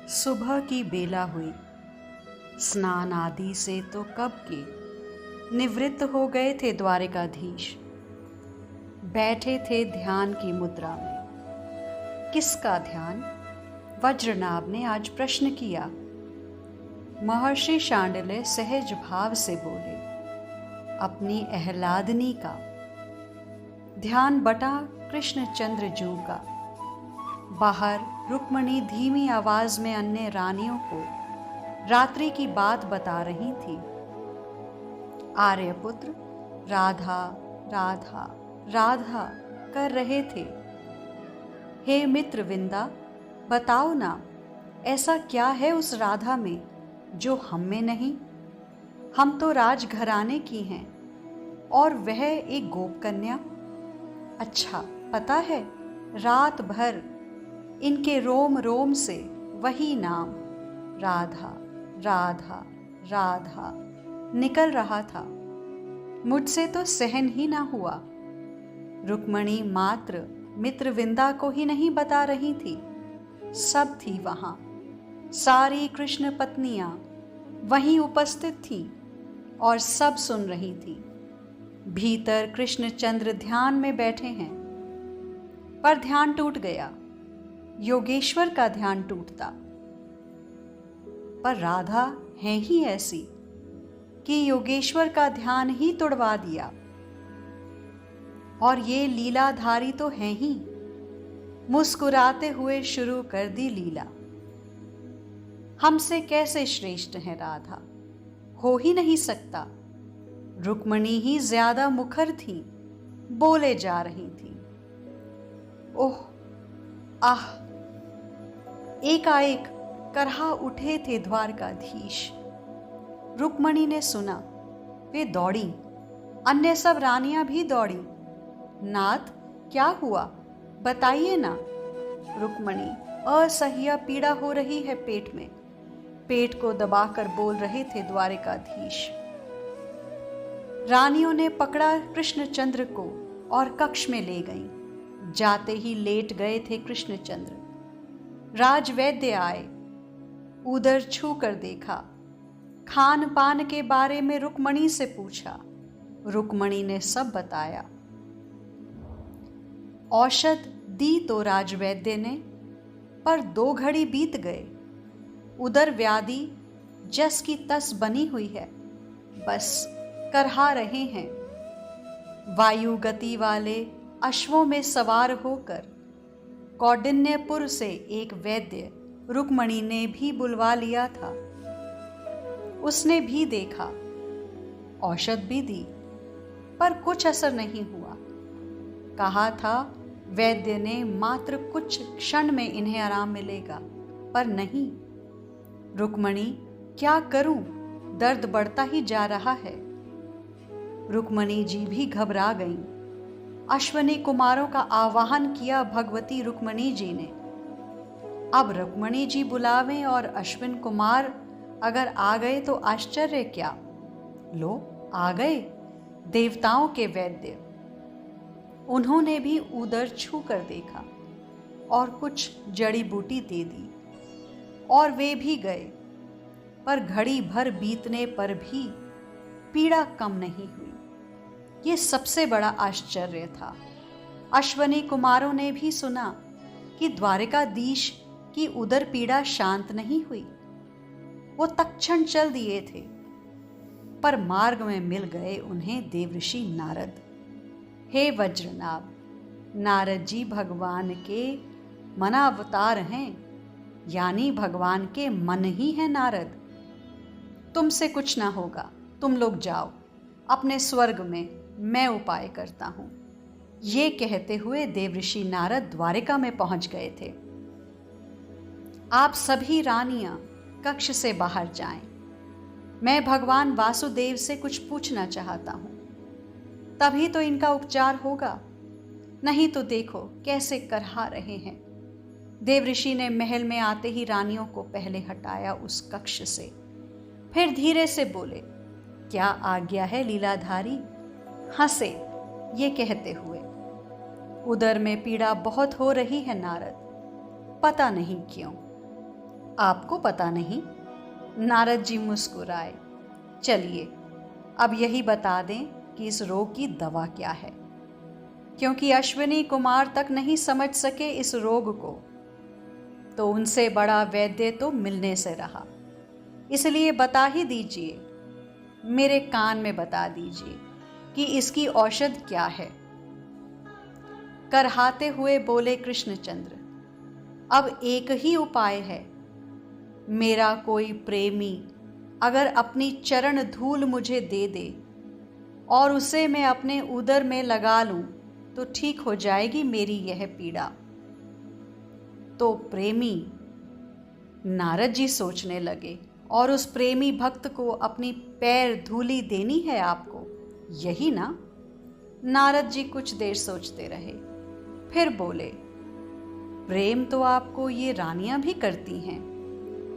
सुबह की बेला हुई। स्नान आदि से तो कब के निवृत्त हो गए थे द्वारिकाधीश। बैठे थे ध्यान की मुद्रा में। किसका ध्यान? वज्रनाभ ने आज प्रश्न किया। महर्षि शांडिल्य सहज भाव से बोले, अपनी आह्लादनी का। ध्यान बटा कृष्णचंद्र जू का। बाहर रुक्मणी धीमी आवाज में अन्य रानियों को रात्रि की बात बता रही थी। आर्यपुत्र राधा राधा राधा कर रहे थे। हे मित्र विंदा, बताओ ना, ऐसा क्या है उस राधा में जो हम में नहीं? हम तो राजघराने की हैं और वह एक गोप कन्या। अच्छा, पता है, रात भर इनके रोम रोम से वही नाम राधा राधा राधा निकल रहा था। मुझसे तो सहन ही ना हुआ। रुक्मणी मात्र मित्रविंदा को ही नहीं बता रही थी, सब थी वहां। सारी कृष्ण पत्नियां वहीं उपस्थित थीं और सब सुन रही थी। भीतर कृष्णचंद्र ध्यान में बैठे हैं, पर ध्यान टूट गया। योगेश्वर का ध्यान टूटता। पर राधा है ही ऐसी कि योगेश्वर का ध्यान ही तुड़वा दिया। और ये लीलाधारी तो है ही, मुस्कुराते हुए शुरू कर दी लीला। हमसे कैसे श्रेष्ठ है राधा? हो ही नहीं सकता। रुक्मणी ही ज्यादा मुखर थी, बोले जा रही थी। ओह आह! एकाएक करहा उठे थे द्वारकाधीश। रुक्मणी ने सुना, वे दौड़ी। अन्य सब रानियां भी दौड़ी। नाथ, क्या हुआ? बताइए ना। रुक्मणी, असह्य पीड़ा हो रही है पेट में। पेट को दबाकर बोल रहे थे द्वारिकाधीश। रानियों ने पकड़ा कृष्णचंद्र को और कक्ष में ले गईं। जाते ही लेट गए थे कृष्णचंद्र। राजवैद्य आए, उदर छू कर देखा। खान पान के बारे में रुक्मणी से पूछा। रुक्मणी ने सब बताया। औषध दी तो राजवैद्य ने, पर 2 घड़ी बीत गए। उदर व्याधि जस की तस बनी हुई है, बस करहा रहे हैं। वायु गति वाले अश्वों में सवार होकर कौंडिन्यपुर से एक वैद्य रुक्मणी ने भी बुलवा लिया था। उसने भी देखा, औषध भी दी, पर कुछ असर नहीं हुआ। कहा था वैद्य ने मात्र कुछ क्षण में इन्हें आराम मिलेगा, पर नहीं। रुक्मणी, क्या करूं? दर्द बढ़ता ही जा रहा है। रुक्मणी जी भी घबरा गईं। अश्वनी कुमारों का आवाहन किया भगवती रुक्मणी जी ने। अब रुक्मणी जी बुलावें और अश्विन कुमार अगर आ गए तो आश्चर्य क्या। लो, आ गए देवताओं के वैद्य। उन्होंने भी उदर छू कर देखा और कुछ जड़ी बूटी दे दी और वे भी गए। पर घड़ी भर बीतने पर भी पीड़ा कम नहीं हुई। ये सबसे बड़ा आश्चर्य था। अश्वनी कुमारों ने भी सुना कि द्वारिकाधीश की उदर पीड़ा शांत नहीं हुई। वो तत्क्षण चल दिए थे, पर मार्ग में मिल गए उन्हें देवऋषि नारद। हे वज्रनाभ, नारद जी भगवान के मनावतार हैं, यानी भगवान के मन ही है नारद। तुमसे कुछ ना होगा, तुम लोग जाओ अपने स्वर्ग में, मैं उपाय करता हूं। ये कहते हुए देवऋषि नारद द्वारिका में पहुंच गए थे। आप सभी रानियां कक्ष से बाहर जाएं। मैं भगवान वासुदेव से कुछ पूछना चाहता हूं, तभी तो इनका उपचार होगा। नहीं तो देखो कैसे करहा रहे हैं। देवऋषि ने महल में आते ही रानियों को पहले हटाया उस कक्ष से। फिर धीरे से बोले, क्या आज्ञा है लीलाधारी? हंसे ये कहते हुए, उदर में पीड़ा बहुत हो रही है नारद, पता नहीं क्यों। आपको पता नहीं? नारद जी मुस्कुराए। चलिए अब यही बता दें कि इस रोग की दवा क्या है, क्योंकि अश्विनी कुमार तक नहीं समझ सके इस रोग को, तो उनसे बड़ा वैद्य तो मिलने से रहा। इसलिए बता ही दीजिए, मेरे कान में बता दीजिए कि इसकी औषध क्या है। करहाते हुए बोले कृष्णचंद्र, अब एक ही उपाय है। मेरा कोई प्रेमी अगर अपनी चरण धूल मुझे दे दे और उसे मैं अपने उदर में लगा लूं, तो ठीक हो जाएगी मेरी यह पीड़ा। तो प्रेमी? नारद जी सोचने लगे, और उस प्रेमी भक्त को अपनी पैर धूली देनी है आपको, यही ना? नारद जी कुछ देर सोचते रहे, फिर बोले, प्रेम तो आपको ये रानियां भी करती हैं,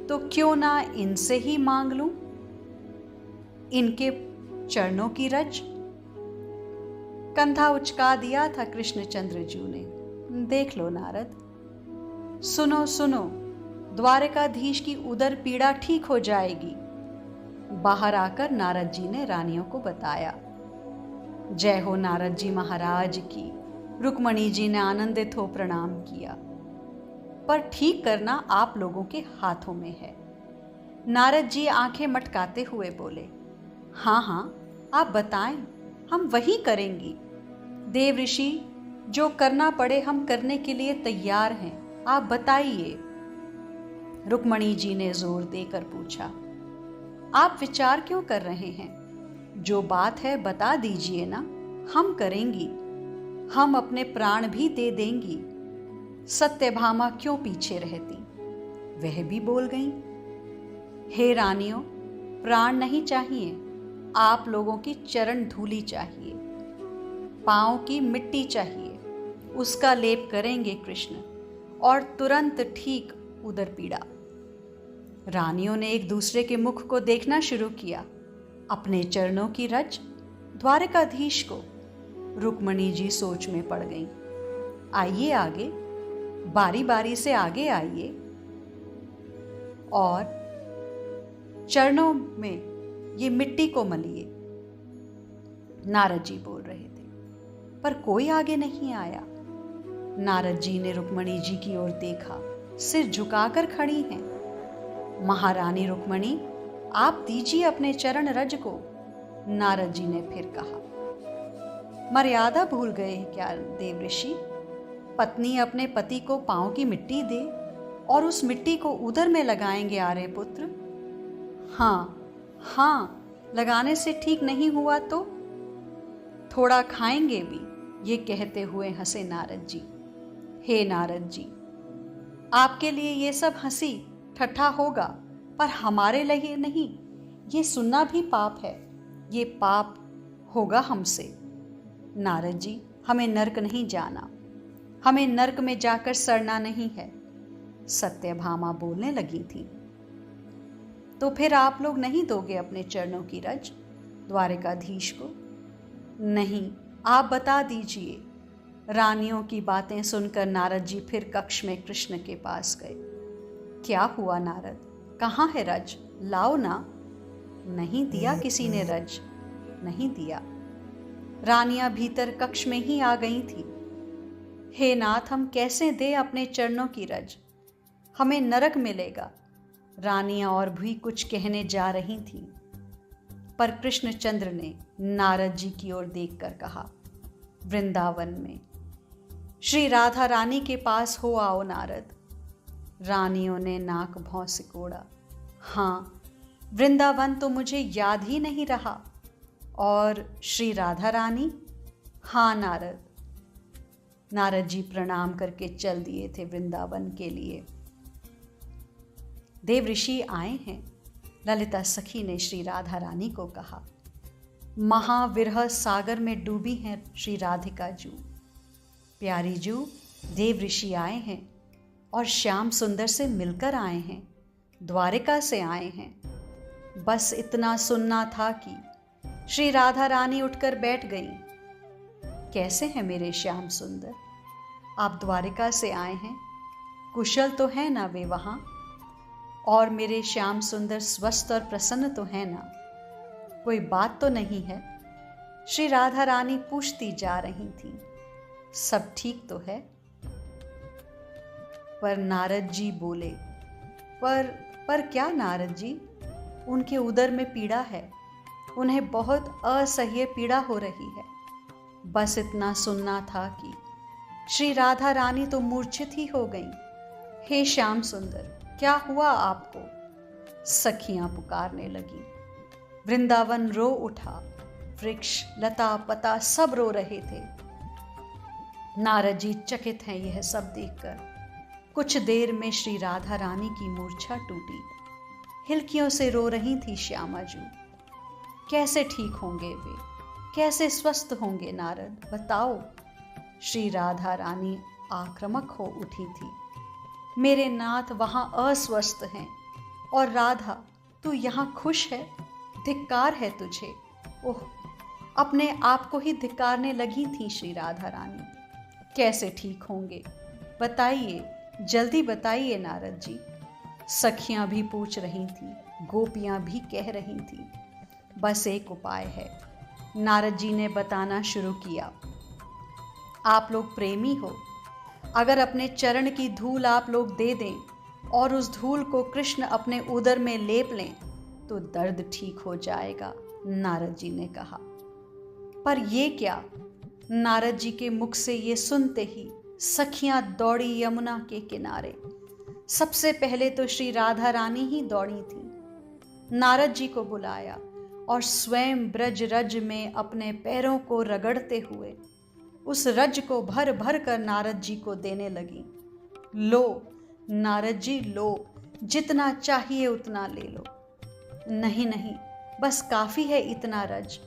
तो क्यों ना इनसे ही मांग लूं इनके चरणों की रज। कंधा उचका दिया था कृष्णचंद्र जी ने। देख लो नारद, सुनो सुनो, द्वारकाधीश की उदर पीड़ा ठीक हो जाएगी। बाहर आकर नारद जी ने रानियों को बताया। जय हो नारद जी महाराज की। रुक्मणी जी ने आनंदित हो प्रणाम किया। पर ठीक करना आप लोगों के हाथों में है। नारद जी आंखें मटकाते हुए बोले, हाँ हाँ, आप बताएं, हम वही करेंगी। देव ऋषि, जो करना पड़े हम करने के लिए तैयार हैं, आप बताइए। रुक्मणी जी ने जोर देकर पूछा, आप विचार क्यों कर रहे हैं? जो बात है बता दीजिए ना, हम करेंगी। हम अपने प्राण भी दे देंगी। सत्यभामा क्यों पीछे रहती? वह भी बोल गईं, हे रानियों, प्राण नहीं चाहिए, आप लोगों की चरण धूली चाहिए, पांव की मिट्टी चाहिए, उसका लेप करेंगे कृष्ण, और तुरंत ठीक उदर पीड़ा। रानियों ने एक दूसरे के मुख को देखना शुरू किया। अपने चरणों की रज, द्वारकाधीश को। रुक्मणी जी सोच में पड़ गईं। आइए आगे, बारी बारी से आगे आइए और चरणों में ये मिट्टी को मलिए। नारद जी बोल रहे थे, पर कोई आगे नहीं आया। नारद जी ने रुक्मणी जी की ओर देखा, सिर झुकाकर खड़ी हैं। महारानी रुक्मणी, आप दीजिए अपने चरण रज को। नारद जी ने फिर कहा, मर्यादा भूल गए क्या देव ऋषि? पत्नी अपने पति को पांव की मिट्टी दे और उस मिट्टी को उदर में लगाएंगे आर्य पुत्र। हाँ हाँ, लगाने से ठीक नहीं हुआ तो थोड़ा खाएंगे भी। ये कहते हुए हंसे नारद जी। हे नारद जी, आपके लिए ये सब हंसी ठट्ठा होगा, पर हमारे लिए नहीं। ये सुनना भी पाप है, ये पाप होगा हमसे। नारद जी, हमें नरक नहीं जाना, हमें नरक में जाकर सड़ना नहीं है। सत्यभामा बोलने लगी थी। तो फिर आप लोग नहीं दोगे अपने चरणों की रज द्वारकाधीश को? नहीं, आप बता दीजिए। रानियों की बातें सुनकर नारद जी फिर कक्ष में कृष्ण के पास गए। क्या हुआ नारद, कहाँ है रज? लाओ ना। नहीं दिया किसी ने रज, नहीं दिया। रानियां भीतर कक्ष में ही आ गई थी। हे नाथ, हम कैसे दें अपने चरणों की रज? हमें नरक मिलेगा। रानियां और भी कुछ कहने जा रही थीं, पर कृष्णचंद्र ने नारद जी की ओर देखकर कहा, वृंदावन में श्री राधा रानी के पास हो आओ नारद। रानियों ने नाक भौं सिकोड़ा। हाँ, वृंदावन तो मुझे याद ही नहीं रहा। और श्री राधा रानी? हाँ नारद। नारद जी प्रणाम करके चल दिए थे वृंदावन के लिए। देव ऋषि आए हैं, ललिता सखी ने श्री राधा रानी को कहा। महाविरह सागर में डूबी हैं श्री राधिका जू। प्यारी जू, देव ऋषि आए हैं और श्याम सुंदर से मिलकर आए हैं, द्वारिका से आए हैं। बस इतना सुनना था कि श्री राधा रानी उठकर बैठ गईं। कैसे हैं मेरे श्याम सुंदर? आप द्वारिका से आए हैं, कुशल तो है ना वे वहाँ? और मेरे श्याम सुंदर स्वस्थ और प्रसन्न तो हैं ना? कोई बात तो नहीं है? श्री राधा रानी पूछती जा रही थी। सब ठीक तो है? पर नारद जी बोले, पर क्या नारद जी? उनके उदर में पीड़ा है, उन्हें बहुत असह्य पीड़ा हो रही है। बस इतना सुनना था कि श्री राधा रानी तो मूर्छित ही हो गईं। हे श्याम सुंदर, क्या हुआ आपको? सखियां पुकारने लगी। वृंदावन रो उठा, वृक्ष लता पता सब रो रहे थे। नारद जी चकित हैं यह सब देखकर। कुछ देर में श्री राधा रानी की मूर्छा टूटी। हिलकियों से रो रही थी श्यामा जू। कैसे ठीक होंगे वे? कैसे स्वस्थ होंगे नारद, बताओ? श्री राधा रानी आक्रामक हो उठी थी। मेरे नाथ वहां अस्वस्थ हैं और राधा तू यहाँ खुश है? धिक्कार है तुझे। ओह, अपने आप को ही धिक्कारने लगी थी श्री राधा रानी। कैसे ठीक होंगे? बताइए, जल्दी बताइए नारद जी। सखियां भी पूछ रही थी, गोपियां भी कह रही थी। बस एक उपाय है। नारद जी ने बताना शुरू किया। आप लोग प्रेमी हो, अगर अपने चरण की धूल आप लोग दे दें और उस धूल को कृष्ण अपने उदर में लेप लें तो दर्द ठीक हो जाएगा, नारद जी ने कहा। पर ये क्या? नारद जी के मुख से ये सुनते ही सखियां दौड़ी यमुना के किनारे। सबसे पहले तो श्री राधा रानी ही दौड़ी थी। नारद जी को बुलाया और स्वयं ब्रज रज में अपने पैरों को रगड़ते हुए उस रज को भर भर कर नारद जी को देने लगी। लो नारद जी, लो, जितना चाहिए उतना ले लो। नहीं नहीं, बस काफी है इतना रज।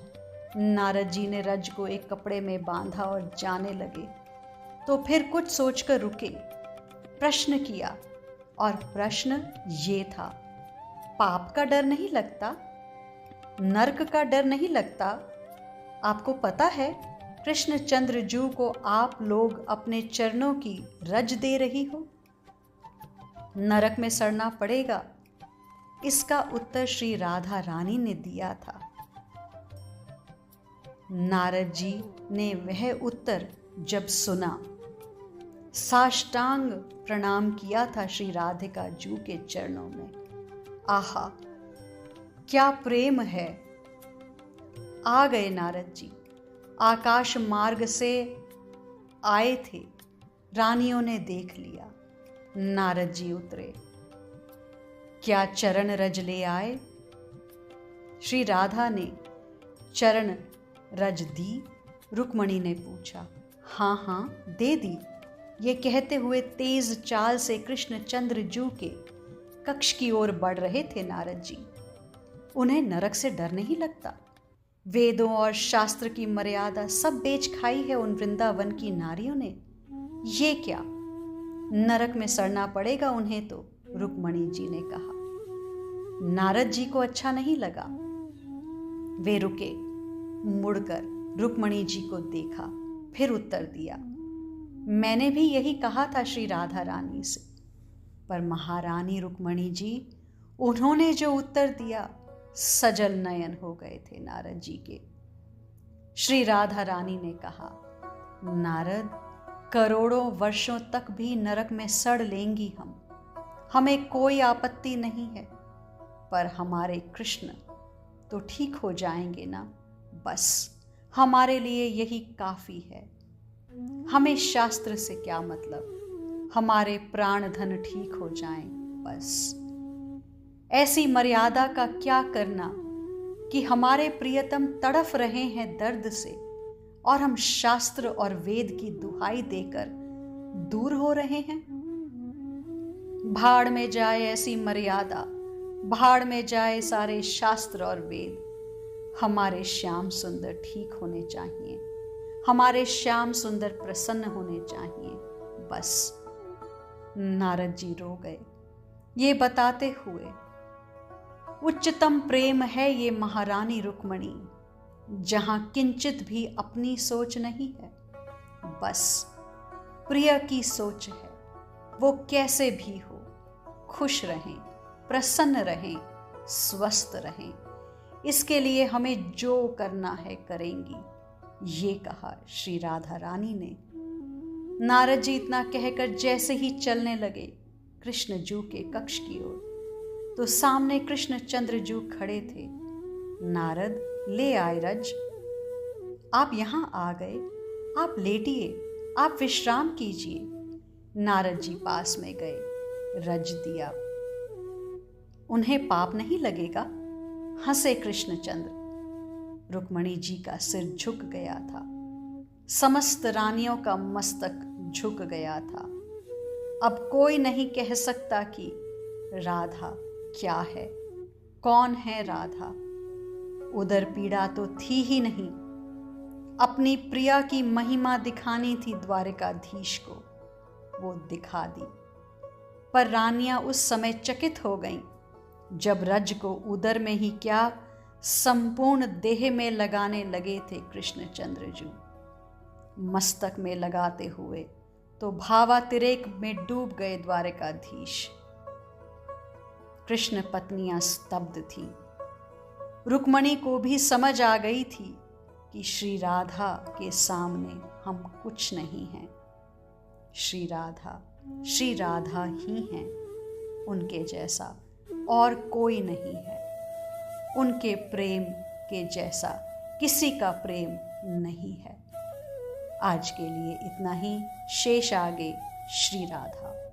नारद जी ने रज को एक कपड़े में बांधा और जाने लगे तो फिर कुछ सोचकर रुके। प्रश्न किया और प्रश्न ये था, पाप का डर नहीं लगता? नरक का डर नहीं लगता? आपको पता है कृष्णचंद्र जू को आप लोग अपने चरणों की रज दे रही हो? नरक में सड़ना पड़ेगा। इसका उत्तर श्री राधा रानी ने दिया था। नारद जी ने वह उत्तर जब सुना, साष्टांग प्रणाम किया था श्री राधिका जू के चरणों में। आहा, क्या प्रेम है! आ गए नारद जी। आकाश मार्ग से आए थे, रानियों ने देख लिया। नारद जी उतरे। क्या चरण रज ले आए? श्री राधा ने चरण रज दी? रुक्मणी ने पूछा। हाँ हाँ, दे दी। ये कहते हुए तेज चाल से कृष्णचंद्र जू के कक्ष की ओर बढ़ रहे थे नारद जी। उन्हें नरक से डर नहीं लगता? वेदों और शास्त्र की मर्यादा सब बेच खाई है उन वृंदावन की नारियों ने। ये क्या, नरक में सड़ना पड़ेगा उन्हें तो, रुक्मणी जी ने कहा। नारद जी को अच्छा नहीं लगा। वे रुके, मुड़कर रुक्मणी जी को देखा, फिर उत्तर दिया। मैंने भी यही कहा था श्री राधा रानी से, पर महारानी रुक्मणी जी, उन्होंने जो उत्तर दिया, सजल नयन हो गए थे नारद जी के। श्री राधा रानी ने कहा, नारद, करोड़ों वर्षों तक भी नरक में सड़ लेंगी हम, हमें कोई आपत्ति नहीं है, पर हमारे कृष्ण तो ठीक हो जाएंगे ना, बस हमारे लिए यही काफी है। हमें शास्त्र से क्या मतलब, हमारे प्राण धन ठीक हो जाएं बस। ऐसी मर्यादा का क्या करना कि हमारे प्रियतम तड़फ रहे हैं दर्द से और हम शास्त्र और वेद की दुहाई देकर दूर हो रहे हैं। भाड़ में जाए ऐसी मर्यादा, भाड़ में जाए सारे शास्त्र और वेद। हमारे श्याम सुंदर ठीक होने चाहिए, हमारे श्याम सुंदर प्रसन्न होने चाहिए, बस। नारद जी रो गए। ये बताते हुए, उच्चतम प्रेम है ये महारानी रुक्मणी, जहां किंचित भी अपनी सोच नहीं है, बस प्रिय की सोच है। वो कैसे भी हो, खुश रहें, प्रसन्न रहें, स्वस्थ रहें। इसके लिए हमें जो करना है करेंगी, ये कहा श्री राधा रानी ने। नारद जी इतना कहकर जैसे ही चलने लगे कृष्ण जू के कक्ष की ओर, तो सामने कृष्णचंद्र जू खड़े थे। नारद ले आए रज, आप यहां आ गए, आप लेटिए, आप विश्राम कीजिए। नारद जी पास में गए, रज दिया। उन्हें पाप नहीं लगेगा, हंसे कृष्णचंद्र। रुक्मणी जी का सिर झुक गया था, समस्त रानियों का मस्तक झुक गया था। अब कोई नहीं कह सकता कि राधा क्या है, कौन है राधा। उदर पीड़ा तो थी ही नहीं, अपनी प्रिया की महिमा दिखानी थी द्वारिकाधीश को, वो दिखा दी। पर रानियां उस समय चकित हो गईं जब रज को उदर में ही क्या संपूर्ण देह में लगाने लगे थे कृष्णचंद्र जू। मस्तक में लगाते हुए तो भावातिरेक में डूब गए द्वारिकाधीश। कृष्ण पत्नियां स्तब्ध थीं। रुक्मणी को भी समझ आ गई थी कि श्री राधा के सामने हम कुछ नहीं हैं। श्री राधा ही हैं, उनके जैसा और कोई नहीं है। उनके प्रेम के जैसा किसी का प्रेम नहीं है। आज के लिए इतना ही, शेष आगे श्री राधा।